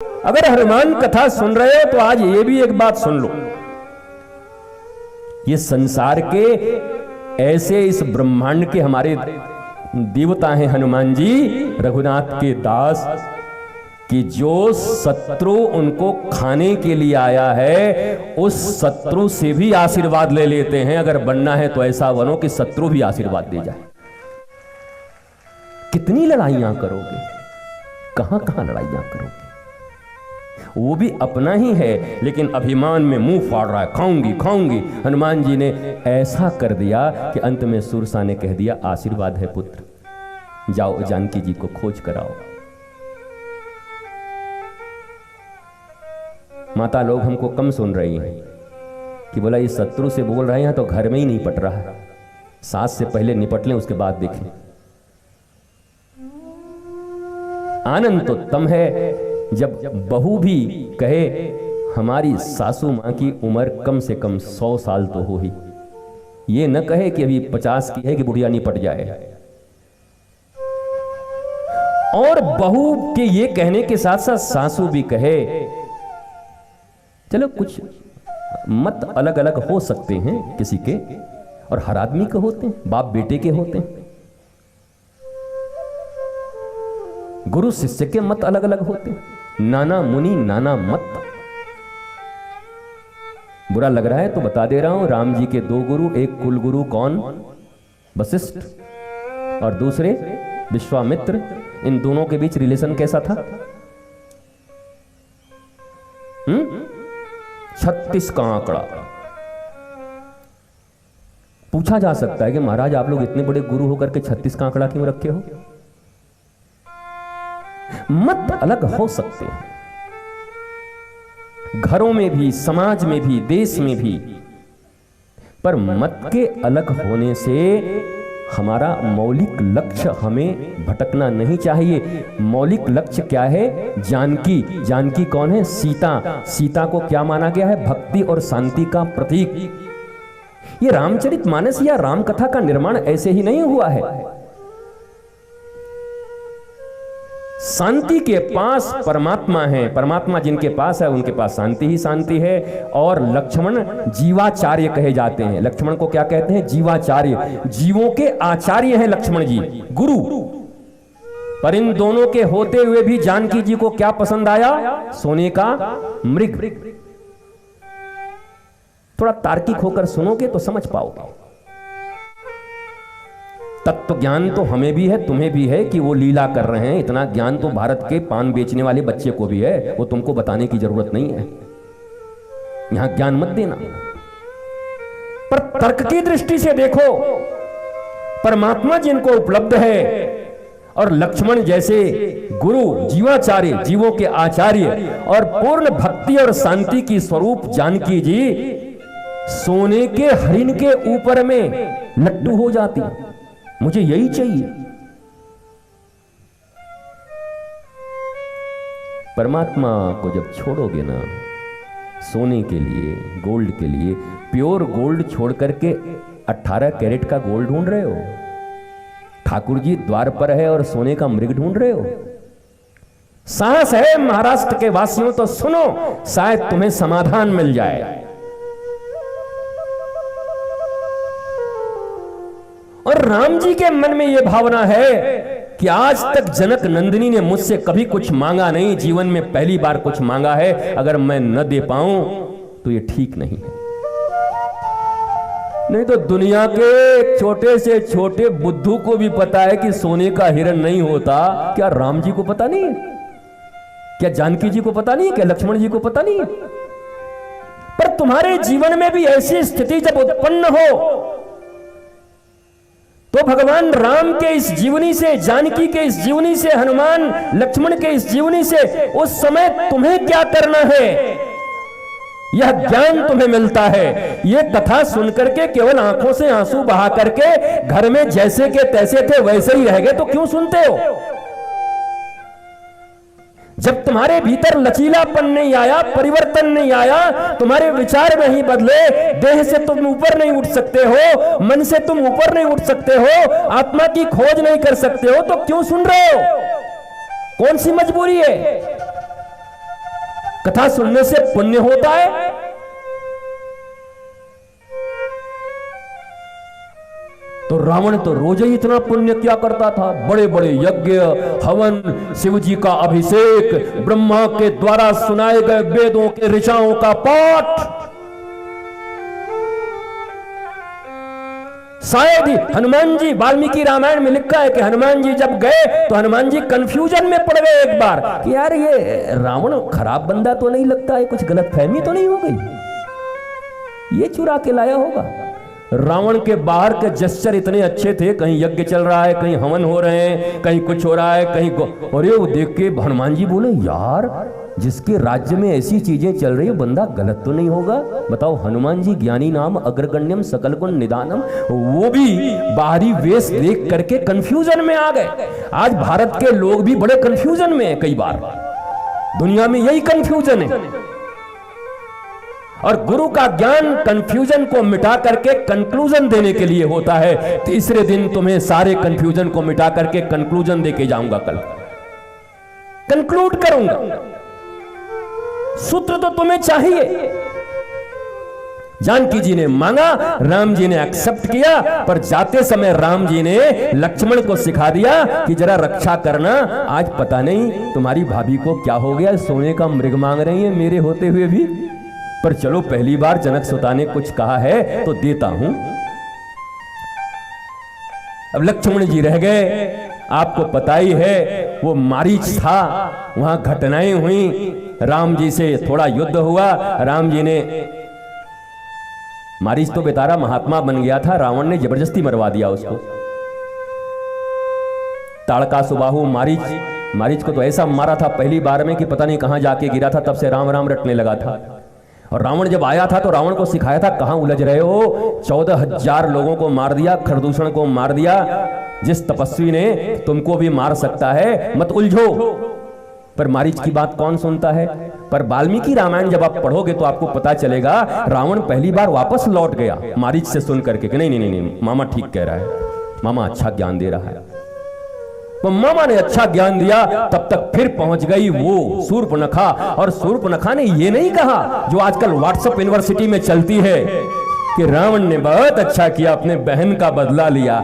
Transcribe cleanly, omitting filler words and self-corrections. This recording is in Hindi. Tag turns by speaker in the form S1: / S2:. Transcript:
S1: अगर हनुमान कथा सुन रहे हो तो आज ये भी एक बात सुन लो, ये संसार के ऐसे इस ब्रह्मांड के हमारे देवता हैं हनुमान जी, रघुनाथ के दास, कि जो शत्रु उनको खाने के लिए आया है उस शत्रु से भी आशीर्वाद ले लेते हैं। अगर बनना है तो ऐसा बनो कि शत्रु भी आशीर्वाद दे जाए। कितनी लड़ाइयां करोगे, कहां कहां लड़ाइयां करोगे, वो भी अपना ही है लेकिन अभिमान में मुंह फाड़ रहा है, खाऊंगी खाऊंगी। हनुमान जी ने ऐसा कर दिया कि अंत में सुरसा ने कह दिया, आशीर्वाद है पुत्र, जाओ जानकी जी को खोज कराओ। माता लोग हमको कम सुन रही हैं कि बोला ये शत्रु से बोल रहे हैं तो घर में ही नहीं पट रहा है, सास से पहले निपट लें उसके बाद देखें। आनंद तो तम है जब बहू भी कहे हमारी सासू मां की उम्र कम से कम 100 साल तो हो ही, ये न कहे कि अभी 50 की है कि बुढ़िया निपट जाए। और बहू के ये कहने के साथ साथ सासू भी कहे, चलो कुछ मत अलग अलग हो सकते हैं किसी के, और हर आदमी के होते हैं, बाप बेटे के होते हैं, गुरु शिष्य के मत अलग अलग होते हैं, नाना मुनि नाना मत। बुरा लग रहा है तो बता दे रहा हूं, राम जी के 2 गुरु, एक कुल गुरु कौन, वशिष्ठ, और दूसरे विश्वामित्र। इन दोनों के बीच रिलेशन कैसा था? 36 का आंकड़ा। पूछा जा सकता है कि महाराज आप लोग इतने बड़े गुरु होकर के 36 का आंकड़ा क्यों रखे हो? मत अलग हो सकते हैं, घरों में भी, समाज में भी, देश में भी, पर मत के अलग होने से हमारा मौलिक लक्ष्य हमें भटकना नहीं चाहिए। मौलिक लक्ष्य क्या है? जानकी। जानकी कौन है? सीता। सीता को क्या माना गया है? भक्ति और शांति का प्रतीक। ये रामचरितमानस या राम कथा का निर्माण ऐसे ही नहीं हुआ है। शांति के पास परमात्मा है, परमात्मा जिनके पास है उनके पास शांति ही शांति है। और लक्ष्मण जीवाचार्य कहे जाते हैं। लक्ष्मण को क्या कहते हैं? जीवाचार्य। जीवों के आचार्य हैं लक्ष्मण जी, गुरु। पर इन दोनों के होते हुए भी जानकी जी को क्या पसंद आया? सोने का मृग। थोड़ा तार्किक होकर सुनोगे तो समझ पाओगे। तत्व ज्ञान तो हमें भी है, तुम्हें भी है कि वो लीला कर रहे हैं। इतना ज्ञान तो भारत के पान बेचने वाले बच्चे को भी है, वो तुमको बताने की जरूरत नहीं है। यहां ज्ञान मत देना। पर तर्क की दृष्टि से देखो, परमात्मा जिनको उपलब्ध है और लक्ष्मण जैसे गुरु, जीवाचार्य, जीवों के आचार्य और पूर्ण भक्ति और शांति की स्वरूप जानकी जी सोने के हरिण के ऊपर में लट्टू हो जाती। मुझे यही चाहिए। परमात्मा को जब छोड़ोगे ना, सोने के लिए, गोल्ड के लिए, प्योर गोल्ड छोड़ करके 18 कैरेट का गोल्ड ढूंढ रहे हो? ठाकुर जी द्वार पर है और सोने का मृग ढूंढ रहे हो? साहस है महाराष्ट्र के वासियों तो सुनो, शायद तुम्हें समाधान मिल जाए। और राम जी के मन में यह भावना है कि आज तक जनक नंदिनी ने मुझसे कभी कुछ मांगा नहीं, जीवन में पहली बार कुछ मांगा है। अगर मैं न दे पाऊं तो यह ठीक नहीं है। नहीं तो दुनिया के छोटे से छोटे बुद्धू को भी पता है कि सोने का हिरण नहीं होता। क्या राम जी को पता नहीं है? क्या जानकी जी को पता नहीं है? क्या लक्ष्मण जी को पता नहीं है? पर तुम्हारे जीवन में भी ऐसी स्थिति जब उत्पन्न हो तो भगवान राम के इस जीवनी से, जानकी के इस जीवनी से, हनुमान लक्ष्मण के इस जीवनी से उस समय तुम्हें क्या करना है, यह ज्ञान तुम्हें मिलता है। यह कथा सुनकर के केवल आंखों से आंसू बहा करके घर में जैसे के तैसे थे वैसे ही रह गए तो क्यों सुनते हो? जब तुम्हारे भीतर लचीलापन नहीं आया, परिवर्तन नहीं आया, तुम्हारे विचार नहीं बदले, देह से तुम ऊपर नहीं उठ सकते हो, मन से तुम ऊपर नहीं उठ सकते हो, आत्मा की खोज नहीं कर सकते हो, तो क्यों सुन रहे हो? कौन सी मजबूरी है? कथा सुनने से पुण्य होता है। तो रावण तो रोज ही इतना पुण्य क्या करता था, बड़े बड़े यज्ञ, हवन, शिव जी का अभिषेक, ब्रह्मा के द्वारा सुनाए गए वेदों के ऋचाओं का पाठ। शायद ही हनुमान जी, वाल्मीकि रामायण में लिखा है कि हनुमान जी जब गए तो हनुमान जी कंफ्यूजन में पड़ गए एक बार कि यार ये रावण खराब बंदा तो नहीं लगता है, कुछ गलतफहमी तो नहीं हो गई, ये चुरा के लाया होगा। रावण के बाहर के जेस्चर इतने अच्छे थे, कहीं यज्ञ चल रहा है, कहीं हवन हो रहे हैं, कहीं कुछ हो रहा है, कहीं और ये वो देख के हनुमान जी बोले यार जिसके राज्य में ऐसी चीजें चल रही है बंदा गलत तो नहीं होगा। बताओ, हनुमान जी ज्ञानी नाम अग्रगण्यम सकल गुण निदानम, वो भी बाहरी वेश देख करके कंफ्यूजन में आ गए। आज भारत के लोग भी बड़े कंफ्यूजन में हैं, कई बार दुनिया में यही कंफ्यूजन है। और गुरु का ज्ञान कंफ्यूजन को मिटा करके कंक्लूजन देने के लिए होता है। तीसरे दिन तुम्हें सारे कंफ्यूजन को मिटा करके कंक्लूजन देके जाऊंगा, कल कंक्लूड करूंगा। सूत्र तो तुम्हें चाहिए। जानकी जी ने मांगा, राम जी ने एक्सेप्ट किया, पर जाते समय राम जी ने लक्ष्मण को सिखा दिया कि जरा रक्षा करना, आज पता नहीं तुम्हारी भाभी को क्या हो गया, सोने का मृग मांग रही है मेरे होते हुए भी, पर चलो पहली बार जनक सुता ने कुछ कहा है तो देता हूं। अब लक्ष्मण जी रह गए। आपको पता ही है वो मारीच था, वहां घटनाएं हुई, राम जी से थोड़ा युद्ध हुआ, राम जी ने, मारीच तो बेचारा महात्मा बन गया था, रावण ने जबरदस्ती मरवा दिया उसको। ताड़का सुबाहु मारीच को तो ऐसा मारा था पहली बार में कि पता नहीं कहां जाके गिरा था, तब से राम राम रटने लगा था। और रावण जब आया था तो रावण को सिखाया था कहां उलझ रहे हो, 14,000 लोगों को मार दिया, खरदूषण को मार दिया, जिस तपस्वी ने तुमको भी मार सकता है, मत उलझो। पर मारीच की बात कौन सुनता है। पर वाल्मीकि रामायण जब आप पढ़ोगे तो आपको पता चलेगा रावण पहली बार वापस लौट गया मारीच से सुन करके कि नहीं, मामा ठीक कह रहा है, मामा अच्छा ज्ञान दे रहा है। तो मामा ने अच्छा ज्ञान दिया, तब तक फिर पहुंच गई वो शूर्पणखा। और शूर्पणखा ने ये नहीं कहा जो आजकल व्हाट्सएप यूनिवर्सिटी में चलती है कि रावण ने बहुत अच्छा किया, अपने बहन का बदला लिया।